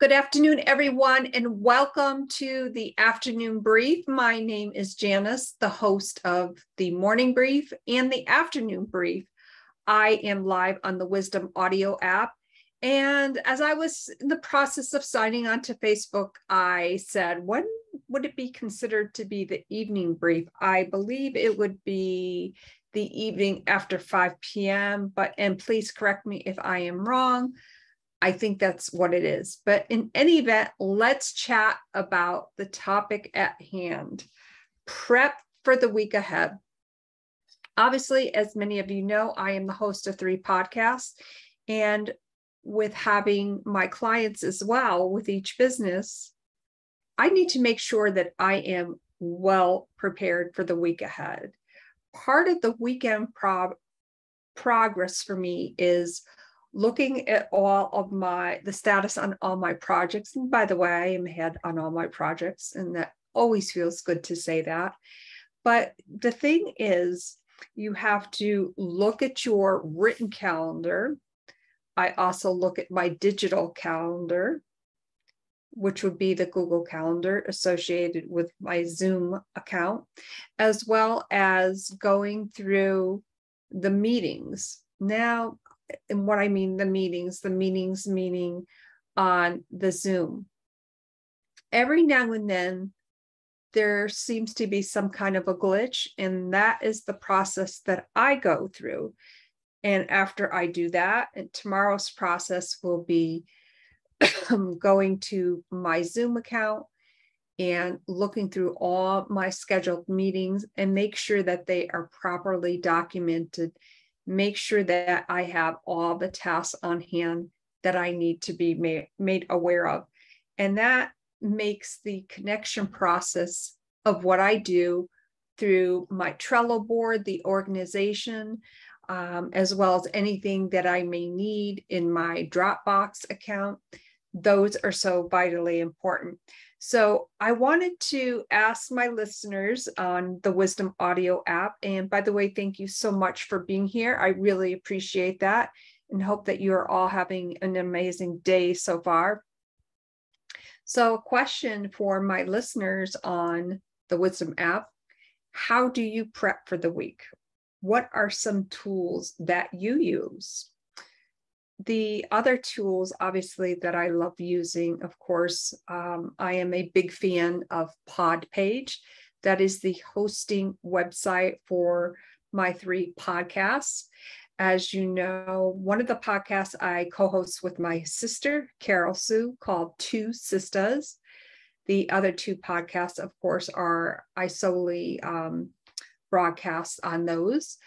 Good afternoon, everyone, and welcome to the afternoon brief. My name is Janis, the host of the morning brief and the afternoon brief. I am live on the Wisdom audio app. And as I was in the process of signing on to Facebook, I said, when would it be considered to be the evening brief? I believe it would be the evening after 5 p.m., and please correct me if I am wrong. I think that's what it is. But in any event, let's chat about the topic at hand. Prep for the week ahead. Obviously, as many of you know, I am the host of 3 podcasts. And with having my clients as well with each business, I need to make sure that I am well prepared for the week ahead. Part of the weekend progress for me is looking at all of the status on all my projects. And by the way, I am ahead on all my projects, and that always feels good to say that. But the thing is, you have to look at your written calendar. I also look at my digital calendar, which would be the Google Calendar associated with my Zoom account, as well as going through the meetings. Now, and what I mean, the meetings meaning on the Zoom. Every now and then, there seems to be some kind of a glitch, and that is the process that I go through. And after I do that, and tomorrow's process will be going to my Zoom account and looking through all my scheduled meetings and make sure that they are properly documented. Make sure that I have all the tasks on hand that I need to be made aware of. And that makes the connection process of what I do through my Trello board, the organization, as well as anything that I may need in my Dropbox account. Those are so vitally important. So I wanted to ask my listeners on the Wisdom audio app, and by the way, thank you so much for being here. I really appreciate that and hope that you're all having an amazing day so far. So a question for my listeners on the Wisdom app: how do you prep for the week? What are some tools that you use? The other tools, obviously, that I love using, of course, I am a big fan of Podpage. That is the hosting website for my 3 podcasts. As you know, one of the podcasts I co-host with my sister, Carol Sue, called Two Sisters. The other 2 podcasts, of course, I solely broadcast on those.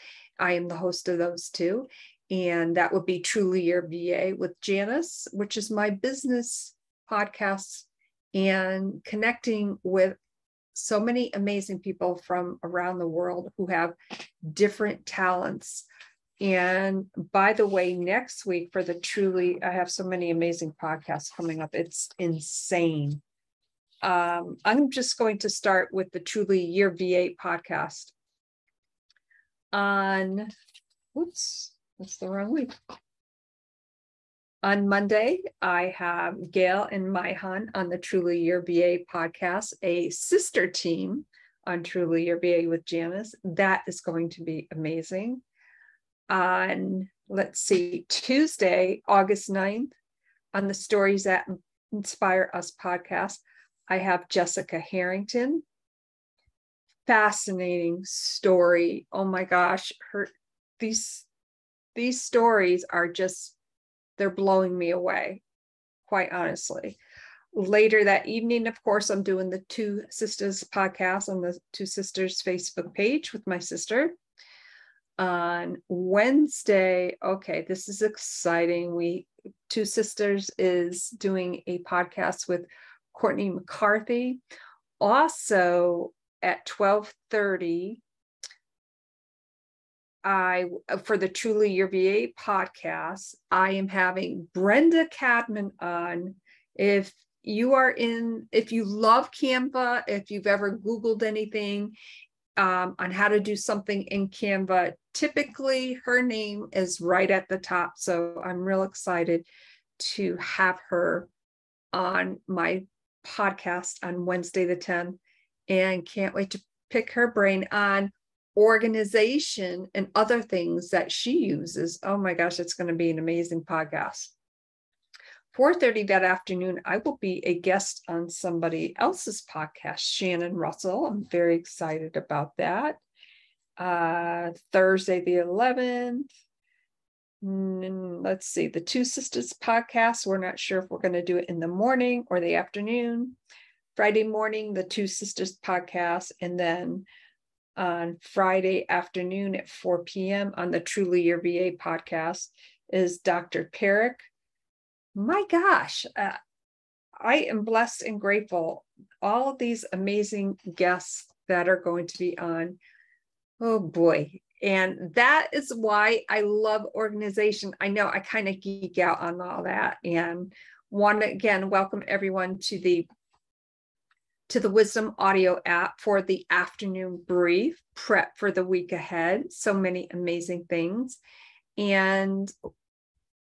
I am the host of those 2. And that would be TrulyYourVA with Janis, which is my business podcast, and connecting with so many amazing people from around the world who have different talents. And by the way, next week for the I have so many amazing podcasts coming up. It's insane. I'm just going to start with the TrulyYourVA podcast on, that's the wrong week. On Monday, I have Gail and Maihan on the TrulyYourVA podcast, a sister team on TrulyYourVA with Janis. That is going to be amazing. On, let's see, Tuesday, August 9th, on the Stories That Inspire Us podcast, I have Jessica Harrington. Fascinating story. Oh my gosh, these stories are just, they're blowing me away, quite honestly. Later that evening, of course, I'm doing the Two Sisters podcast on the Two Sisters Facebook page with my sister. On Wednesday, okay, this is exciting. Two Sisters is doing a podcast with Courtney McCarthy. Also at 12:30, for the TrulyYourVA podcast, I am having Brenda Cadman on. If you love Canva, if you've ever Googled anything on how to do something in Canva, typically her name is right at the top. So I'm real excited to have her on my podcast on Wednesday the 10th, and can't wait to pick her brain on organization and other things that she uses. Oh my gosh, it's going to be an amazing podcast. 4:30 that afternoon, I will be a guest on somebody else's podcast, Shannon Russell. I'm very excited about that. Thursday the 11th. Let's see, the Two Sisters podcast. We're not sure if we're going to do it in the morning or the afternoon. Friday morning, the Two Sisters podcast. And then on Friday afternoon at 4 p.m. on the TrulyYourVA podcast is Dr. Perrick. My gosh, I am blessed and grateful. All of these amazing guests that are going to be on. Oh boy. And that is why I love organization. I know I kind of geek out on all that, and want to again welcome everyone to the Wisdom Audio app for the afternoon brief prep for the week ahead. So many amazing things. And,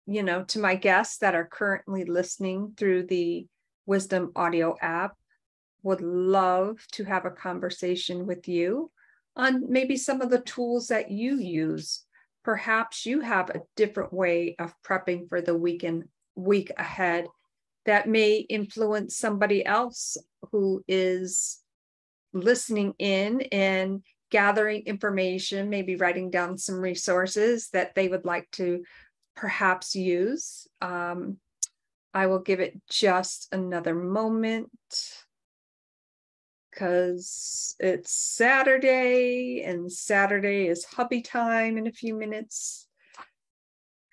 you know, to my guests that are currently listening through the Wisdom Audio app, would love to have a conversation with you on maybe some of the tools that you use. Perhaps you have a different way of prepping for the week ahead that may influence somebody else who is listening in and gathering information, maybe writing down some resources that they would like to perhaps use. I will give it just another moment, because it's Saturday, and Saturday is hubby time in a few minutes.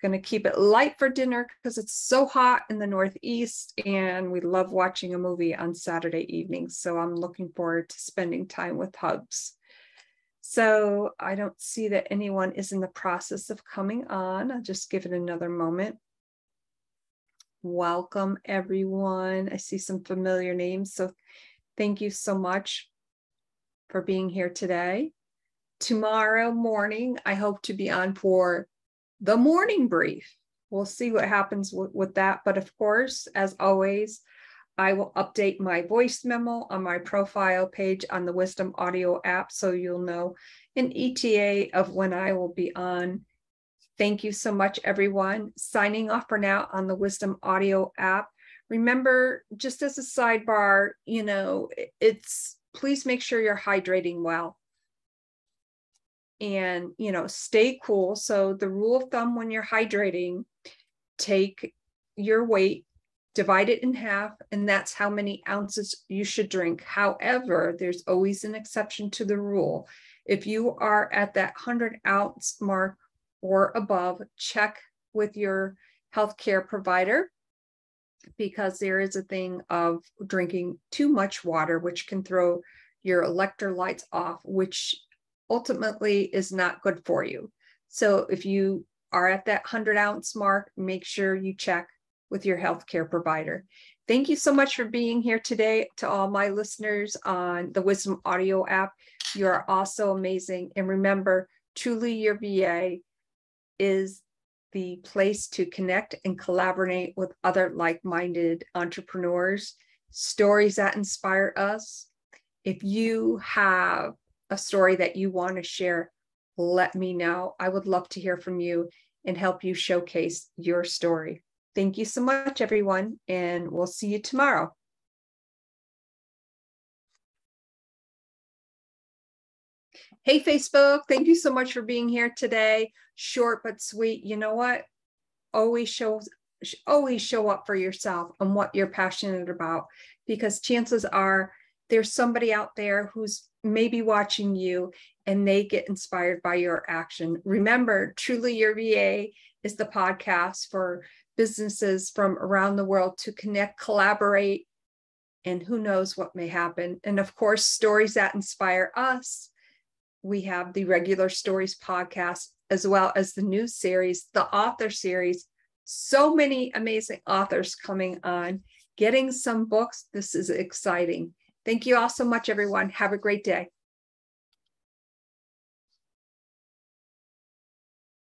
Going to keep it light for dinner because it's so hot in the Northeast, and we love watching a movie on Saturday evenings. So I'm looking forward to spending time with hubs. So I don't see that anyone is in the process of coming on. I'll just give it another moment. Welcome, everyone. I see some familiar names. So thank you so much for being here today. Tomorrow morning, I hope to be on for the morning brief. We'll see what happens with that. But of course, as always, I will update my voice memo on my profile page on the Wisdom Audio app, so you'll know an ETA of when I will be on. Thank you so much, everyone. Signing off for now on the Wisdom Audio app. Remember, just as a sidebar, you know, please make sure you're hydrating well. And, you know, stay cool. So the rule of thumb when you're hydrating, take your weight, divide it in half, and that's how many ounces you should drink. However, there's always an exception to the rule. If you are at that 100-ounce mark or above, check with your healthcare provider, because there is a thing of drinking too much water, which can throw your electrolytes off, which ultimately is not good for you. So if you are at that 100-ounce mark, make sure you check with your healthcare provider. Thank you so much for being here today. To all my listeners on the Wisdom Audio app, you are also amazing. And remember, TrulyYourVA is the place to connect and collaborate with other like-minded entrepreneurs, stories that inspire us. If you have a story that you want to share, let me know. I would love to hear from you and help you showcase your story. Thank you so much, everyone, and we'll see you tomorrow. Hey, Facebook, thank you so much for being here today. Short but sweet. You know what? Always show up for yourself and what you're passionate about, because chances are there's somebody out there who's maybe watching you and they get inspired by your action. Remember, TrulyYourVA is the podcast for businesses from around the world to connect, collaborate, and who knows what may happen. And of course, stories that inspire us. We have the regular stories podcast, as well as the new series, the author series. So many amazing authors coming on, getting some books. This is exciting. Thank you all so much, everyone. Have a great day.